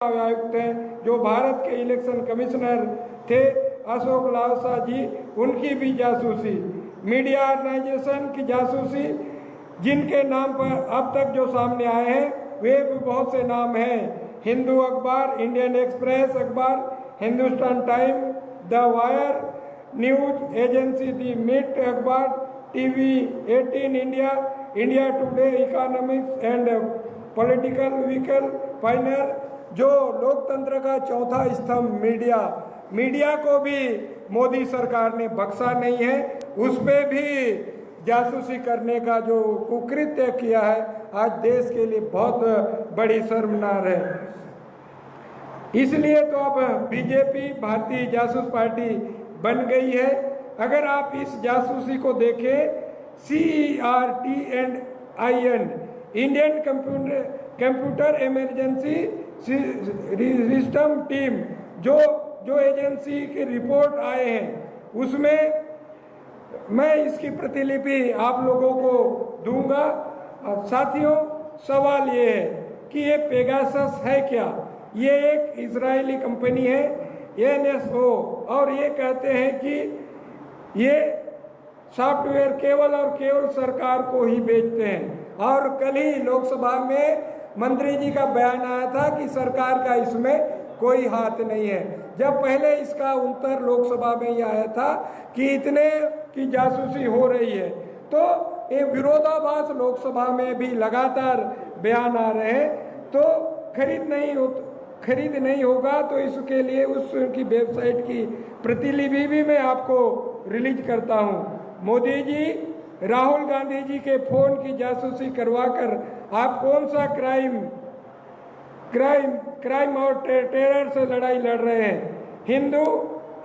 आयुक्त हैं, जो भारत के इलेक्शन कमिश्नर थे अशोक लावसा जी, उनकी भी जासूसी, मीडिया ऑर्गेनाइजेशन की जासूसी, जिनके नाम पर अब तक जो सामने आए हैं वे भी बहुत से नाम हैं। हिंदू अखबार, इंडियन एक्सप्रेस अखबार, Hindustan Times, the Wire news agency, the Mint अखबार, TV 18 India, India Today, Economics and Political Weekly, Pioneer, जो लोकतंत्र का चौथा स्तंभ मीडिया को भी मोदी सरकार ने बख्शा नहीं है। उस पे भी जासूसी करने का जो कुकृत्य किया है, आज देश के लिए बहुत बड़ी शर्मनाक है। इसलिए तो अब बीजेपी भारतीय जासूस पार्टी बन गई है। अगर आप इस जासूसी को देखें, CERT&IN, Indian computer emergency system team, जो एजेंसी की रिपोर्ट आए हैं, उसमें मैं इसकी प्रतिलिपि आप लोगों को दूंगा। साथियों, सवाल ये है कि ये पेगासस है क्या? ये एक इजरायली कंपनी है, NSO, और ये कहते हैं कि ये सॉफ्टवेयर केवल और केवल सरकार को ही बेचते हैं। और कल ही लोकसभा में मंत्री जी का बयान आया था कि सरकार का इसमें कोई हाथ नहीं है, जब पहले इसका उत्तर लोकसभा में ही आया था कि इतने की जासूसी हो रही है। तो ये विरोधाभास लोकसभा में भी लगातार बयान आ रहे हैं। तो खरीद नहीं होगा तो इसके लिए उसकी वेबसाइट की प्रतिलिपि भी मैं आपको रिलीज करता हूँ। मोदी जी राहुल गांधी जी के फोन की जासूसी करवाकर आप कौन सा क्राइम और टेरर से लड़ाई लड़ रहे हैं? Hindu,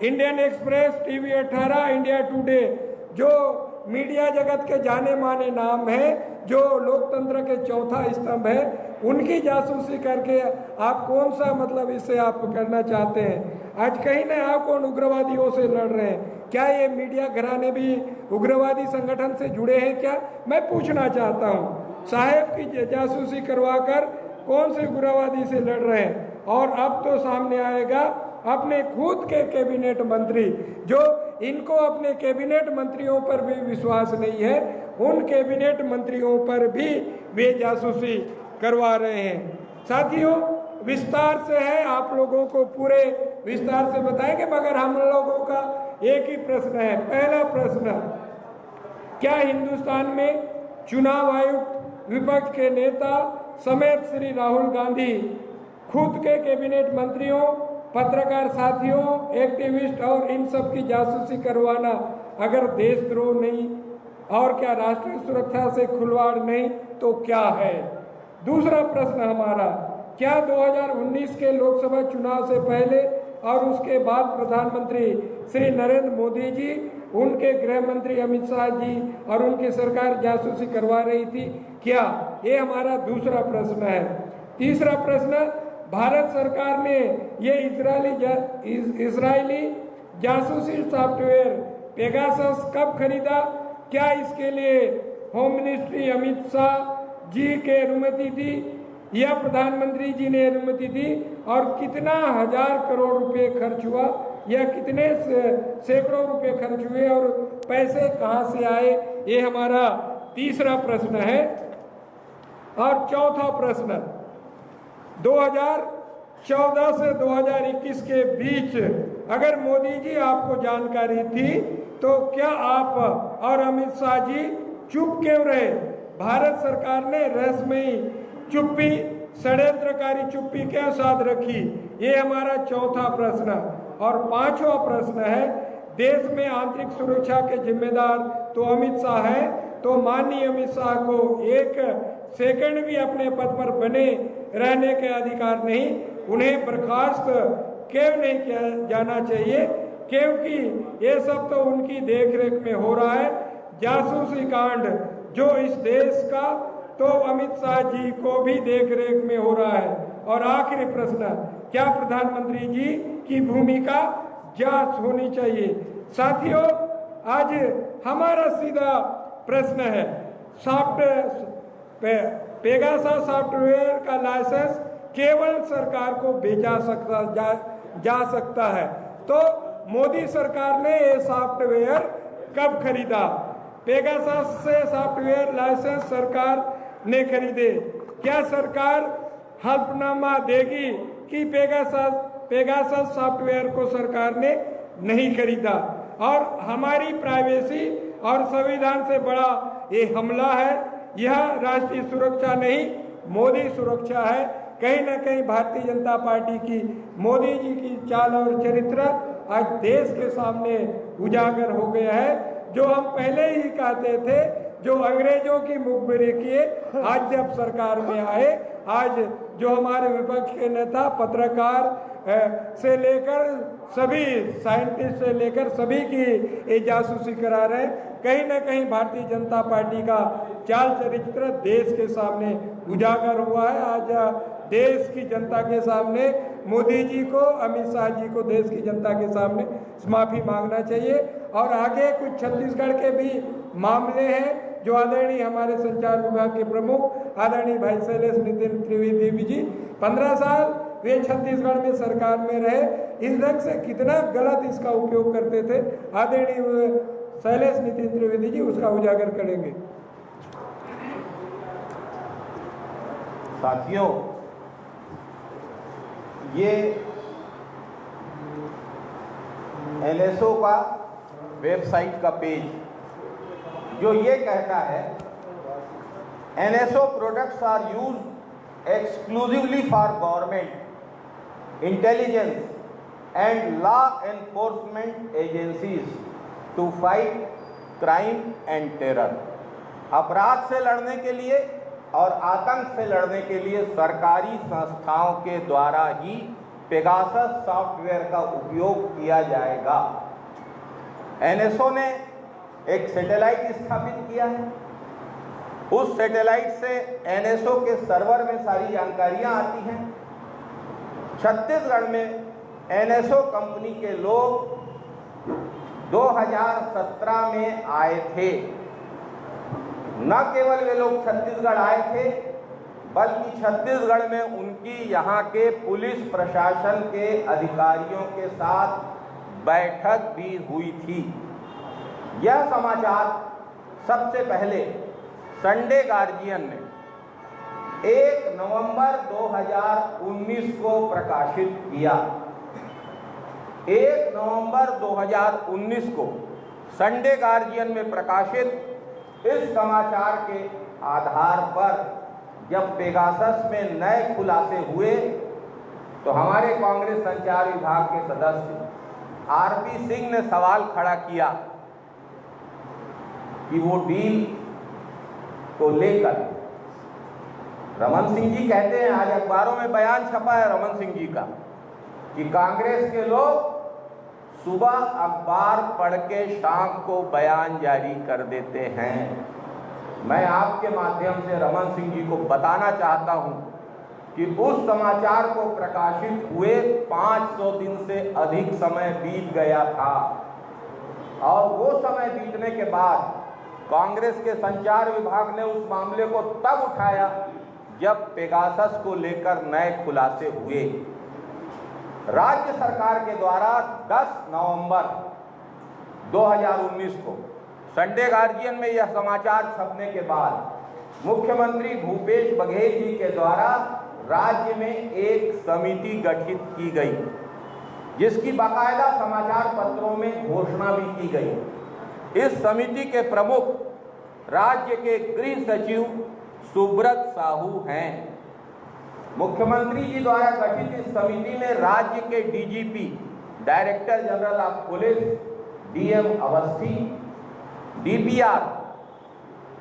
Indian express, TV 18, India today, जो मीडिया जगत के जाने माने नाम है, जो लोकतंत्र के चौथा स्तंभ है, उनकी जासूसी करके आप कौन सा मतलब इससे आप करना चाहते हैं? आज कहीं ना आप कौन उग्रवादियों से लड़ रहे हैं? क्या ये मीडिया घराने भी उग्रवादी संगठन से जुड़े हैं क्या? मैं पूछना चाहता हूँ। साहेब की जासूसी करवाकर कौन से उग्रवादी से लड़ रहे हैं? और अब तो सामने आएगा अपने खुद के कैबिनेट मंत्री, जो इनको अपने कैबिनेट मंत्रियों पर भी विश्वास नहीं है, उन कैबिनेट मंत्रियों पर भी वे जासूसी करवा रहे हैं। साथियों, विस्तार से है, आप लोगों को पूरे विस्तार से बताएंगे, मगर हम लोगों का एक ही प्रश्न है। पहला प्रश्न, क्या हिंदुस्तान में चुनाव आयुक्त, विपक्ष के नेता समेत श्री राहुल गांधी खुद के कैबिनेट मंत्रियों, पत्रकार साथियों, एक्टिविस्ट और इन सब की जासूसी करवाना अगर देशद्रोह नहीं और क्या राष्ट्रीय सुरक्षा से खिलवाड़ नहीं तो क्या है? दूसरा प्रश्न हमारा, क्या 2019 के लोकसभा चुनाव से पहले और उसके बाद प्रधानमंत्री श्री नरेंद्र मोदी जी, उनके गृह मंत्री अमित शाह जी और उनकी सरकार जासूसी करवा रही थी क्या? ये हमारा दूसरा प्रश्न है। तीसरा प्रश्न, भारत सरकार ने ये इजरायली जासूसी सॉफ्टवेयर पेगासस कब खरीदा? क्या इसके लिए होम मिनिस्ट्री अमित शाह जी की अनुमति थी या प्रधानमंत्री जी ने अनुमति दी? और कितना हजार करोड़ रुपए खर्च हुआ या कितने सैकड़ों रुपए खर्च हुए और पैसे कहां से आए? ये हमारा तीसरा प्रश्न है। और चौथा प्रश्न, 2014 से 2021 के बीच अगर मोदी जी आपको जानकारी थी तो क्या आप और अमित शाह जी चुप क्यों रहे? भारत सरकार ने रहस्यमयी चुप्पी, षड्यंत्रकारी चुप्पी क्यों साध रखी? ये हमारा चौथा प्रश्न। और पांचवा प्रश्न है, देश में आंतरिक सुरक्षा के जिम्मेदार तो अमित शाह हैं, तो माननीय अमित शाह को एक सेकंड भी अपने पद पर बने रहने के अधिकार नहीं, उन्हें बर्खास्त क्यों नहीं किया जाना चाहिए? क्योंकि ये सब तो उनकी देखरेख में हो रहा है। जासूसी कांड जो इस देश का, तो अमित शाह जी को भी देखरेख में हो रहा है। और आखिरी प्रश्न, क्या प्रधानमंत्री जी की भूमिका जांच होनी चाहिए? साथियों, आज हमारा सीधा प्रश्न है, पेगासस सॉफ्टवेयर का लाइसेंस केवल सरकार को भेजा जा सकता है। तो मोदी सरकार ने ये सॉफ्टवेयर कब खरीदा? पेगासस से सॉफ्टवेयर लाइसेंस सरकार ने खरीदे। क्या सरकार हल्फनामा देगी कि पेगासस सॉफ्टवेयर को सरकार ने नहीं खरीदा? और हमारी प्राइवेसी और संविधान से बड़ा ये हमला है। यह राष्ट्रीय सुरक्षा नहीं, मोदी सुरक्षा है। कहीं ना कहीं भारतीय जनता पार्टी की, मोदी जी की चाल और चरित्र आज देश के सामने उजागर हो गया है। जो हम पहले ही कहते थे, जो अंग्रेजों की मुखबिरी किए, आज जब सरकार में आए, आज जो हमारे विपक्ष के नेता, पत्रकार से लेकर सभी साइंटिस्ट से लेकर सभी की ये जासूसी करा रहे हैं। कहीं ना कहीं भारतीय जनता पार्टी का चाल चरित्र देश के सामने उजागर हुआ है। आज देश की जनता के सामने मोदी जी को, अमित शाह जी को देश की जनता के सामने माफी मांगना चाहिए। और आगे कुछ छत्तीसगढ़ के भी मामले हैं जो आदरणीय हमारे संचार विभाग के प्रमुख आदरणीय भाई शैलेश नितिन त्रिवेदी जी 15 साल वे छत्तीसगढ़ में सरकार में रहे, इस ढंग से कितना गलत इसका उपयोग करते थे। आदरणीय शैलेश नितिन त्रिवेदी जी उसका उजागर करेंगे। साथियों, ये एनएसओ का वेबसाइट का पेज जो ये कहता है, NSO products are used exclusively for government intelligence and law enforcement agencies to fight crime and terror. अपराध से लड़ने के लिए और आतंक से लड़ने के लिए सरकारी संस्थाओं के द्वारा ही पेगासस सॉफ्टवेयर का उपयोग किया जाएगा। एनएसओ ने एक सैटेलाइट स्थापित किया है। उस सैटेलाइट से एनएसओ के सर्वर में सारी जानकारियां आती हैं। छत्तीसगढ़ में एनएसओ कंपनी के लोग 2017 में आए थे। न केवल वे लोग छत्तीसगढ़ आए थे, बल्कि छत्तीसगढ़ में उनकी यहाँ के पुलिस प्रशासन के अधिकारियों के साथ बैठक भी हुई थी। यह समाचार सबसे पहले संडे गार्जियन ने 1 नवंबर 2019 को प्रकाशित किया। 1 नवंबर 2019 को संडे गार्जियन में प्रकाशित इस समाचार के आधार पर जब पेगासस में नए खुलासे हुए तो हमारे कांग्रेस संचार विभाग के सदस्य आरपी सिंह ने सवाल खड़ा किया कि वो डील को लेकर रमन सिंह जी कहते हैं, आज अखबारों में बयान छपा है रमन सिंह जी का, कि कांग्रेस के लोग सुबह अखबार पढ़ के शाम को बयान जारी कर देते हैं। मैं आपके माध्यम से रमन सिंह जी को बताना चाहता हूं कि उस समाचार को प्रकाशित हुए 500 दिन से अधिक समय बीत गया था और वो समय बीतने के बाद कांग्रेस के संचार विभाग ने उस मामले को तब उठाया जब पेगासस को लेकर नए खुलासे हुए। राज्य सरकार के द्वारा 10 नवंबर 2019 को संडे गार्जियन में यह समाचार छपने के बाद मुख्यमंत्री भूपेश बघेल जी के द्वारा राज्य में एक समिति गठित की गई, जिसकी बाकायदा समाचार पत्रों में घोषणा भी की गई। इस समिति के प्रमुख राज्य के गृह सचिव सुब्रत साहू हैं। मुख्यमंत्री जी द्वारा गठित इस समिति में राज्य के DGP, director general of police, DM Awasthi, DPR,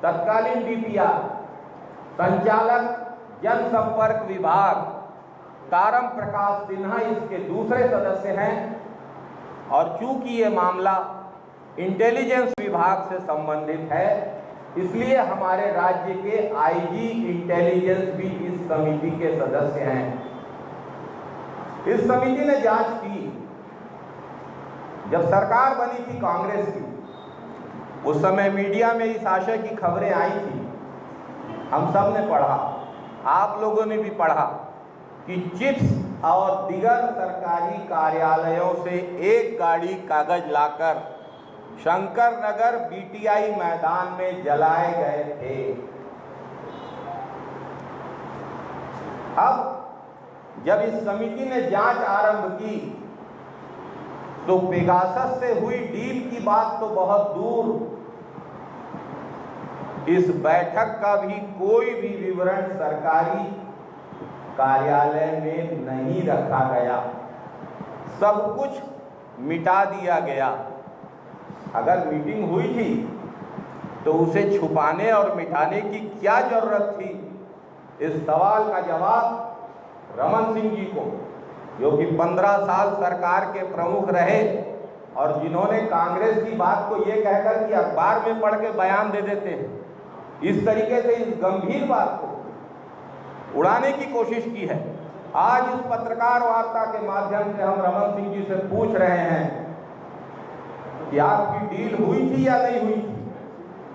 तत्कालीन डीपीआर, संचालक जनसंपर्क विभाग तारम प्रकाश सिन्हा इसके दूसरे सदस्य हैं। और चूंकि ये मामला इंटेलिजेंस विभाग से संबंधित है, इसलिए हमारे राज्य के आईजी इंटेलिजेंस भी इस समिति के सदस्य हैं। इस समिति ने जांच की। जब सरकार बनी थी कांग्रेस की, उस समय मीडिया में इस आशय की खबरें आई थी, हम सब ने पढ़ा, आप लोगों ने भी पढ़ा कि चिप्स और दीगर सरकारी कार्यालयों से एक गाड़ी कागज लाकर शंकर नगर बीटीआई मैदान में जलाए गए थे। अब जब इस समिति ने जांच आरंभ की तो पेगासस से हुई डील की बात तो बहुत दूर, इस बैठक का भी कोई भी विवरण सरकारी कार्यालय में नहीं रखा गया, सब कुछ मिटा दिया गया। अगर मीटिंग हुई थी तो उसे छुपाने और मिटाने की क्या जरूरत थी? इस सवाल का जवाब रमन सिंह जी को, जो कि 15 साल सरकार के प्रमुख रहे और जिन्होंने कांग्रेस की बात को ये कहकर कि अखबार में पढ़ के बयान दे देते हैं, इस तरीके से इस गंभीर बात को उड़ाने की कोशिश की है। आज इस पत्रकार वार्ता के माध्यम से हम रमन सिंह जी से पूछ रहे हैं कि आपकी डील हुई थी या नहीं हुई थी?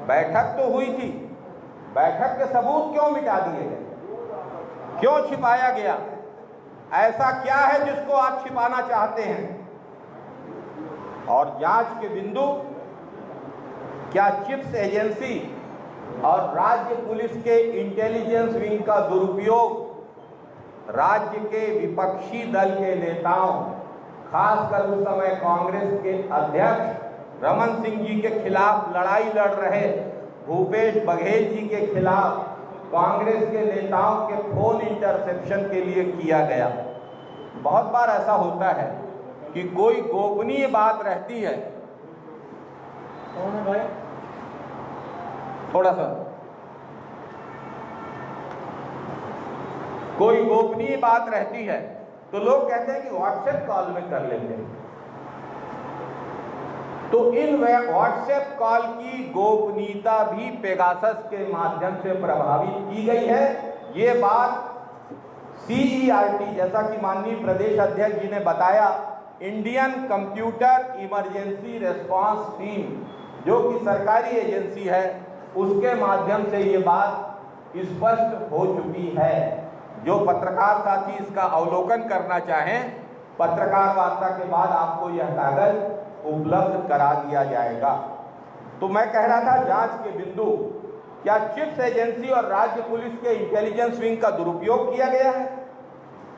बैठक तो हुई थी, बैठक के सबूत क्यों मिटा दिए गए, क्यों छिपाया गया? ऐसा क्या है जिसको आप छिपाना चाहते हैं? और जांच के बिंदु क्या चिप्स एजेंसी और राज्य पुलिस के इंटेलिजेंस विंग का दुरुपयोग राज्य के विपक्षी दल के नेताओं, खासकर उस समय कांग्रेस के अध्यक्ष रमन सिंह जी के खिलाफ लड़ाई लड़ रहे भूपेश बघेल जी के खिलाफ कांग्रेस के नेताओं के फोन इंटरसेप्शन के लिए किया गया? बहुत बार ऐसा होता है कि कोई गोपनीय बात रहती है, थोड़ा सा कोई गोपनीय बात रहती है तो लोग कहते हैं कि व्हाट्सएप कॉल में कर लेते हैं। तो इन व्हाट्सएप कॉल की गोपनीयता भी पेगासस के माध्यम से प्रभावित की गई है। ये बात CERT, जैसा कि माननीय प्रदेश अध्यक्ष जी ने बताया, Indian computer emergency response team, जो कि सरकारी एजेंसी है, उसके माध्यम से ये बात स्पष्ट हो चुकी है। जो पत्रकार साथी इसका अवलोकन करना चाहें, पत्रकार वार्ता के बाद आपको यह कागज उपलब्ध करा दिया जाएगा। तो मैं कह रहा था, जांच के बिंदु, क्या चिप्स एजेंसी और राज्य पुलिस के इंटेलिजेंस विंग का दुरुपयोग किया गया है?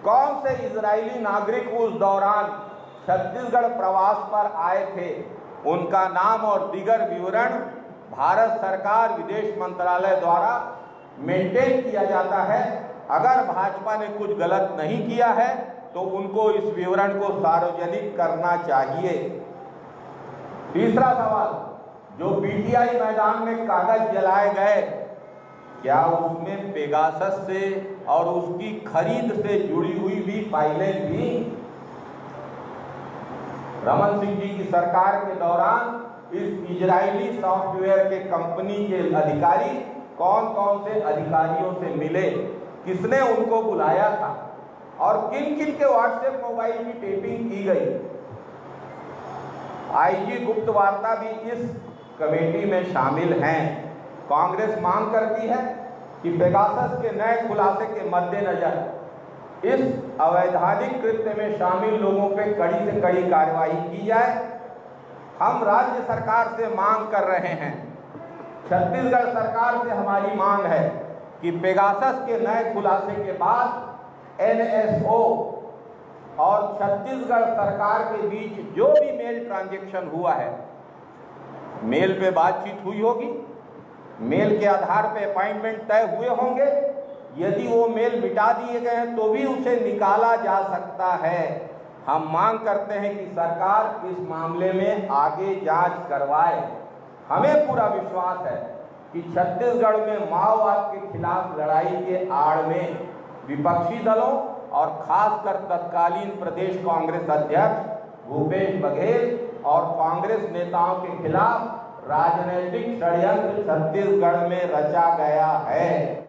कौन से इजरायली नागरिक उस दौरान छत्तीसगढ़ प्रवास पर आए थे, उनका नाम और दीगर विवरण भारत सरकार विदेश मंत्रालय द्वारा मेंटेन किया जाता है। अगर भाजपा ने कुछ गलत नहीं किया है तो उनको इस विवरण को सार्वजनिक करना चाहिए। तीसरा सवाल, जो बीटीआई मैदान में कागज जलाए गए, क्या उसमें पेगासस से और उसकी खरीद से जुड़ी हुई भी फाइलें थी? रमन सिंह जी की सरकार के दौरान इस इजरायली सॉफ्टवेयर के कंपनी के अधिकारी कौन कौन से अधिकारियों से मिले, किसने उनको बुलाया था और किन किन के व्हाट्सएप मोबाइल की टेपिंग की गई? IG गुप्त वार्ता भी इस कमेटी में शामिल हैं। कांग्रेस मांग करती है कि पेगासस के नए खुलासे के मद्देनजर इस अवैधानिक कृत्य में शामिल लोगों पर कड़ी से कड़ी कार्रवाई की जाए। हम राज्य सरकार से मांग कर रहे हैं, छत्तीसगढ़ सरकार से हमारी मांग है कि पेगासस के नए खुलासे के बाद NSO और छत्तीसगढ़ सरकार के बीच जो भी मेल ट्रांजैक्शन हुआ है, मेल पे बातचीत हुई होगी, मेल के आधार पे अपॉइंटमेंट तय हुए होंगे। यदि वो मेल मिटा दिए गए हैं तो भी उसे निकाला जा सकता है। हम मांग करते हैं कि सरकार इस मामले में आगे जांच करवाए। हमें पूरा विश्वास है कि छत्तीसगढ़ में माओवाद के खिलाफ लड़ाई के आड़ में विपक्षी दलों और खासकर तत्कालीन प्रदेश कांग्रेस अध्यक्ष भूपेश बघेल और कांग्रेस नेताओं के खिलाफ राजनीतिक षड्यंत्र छत्तीसगढ़ में रचा गया है।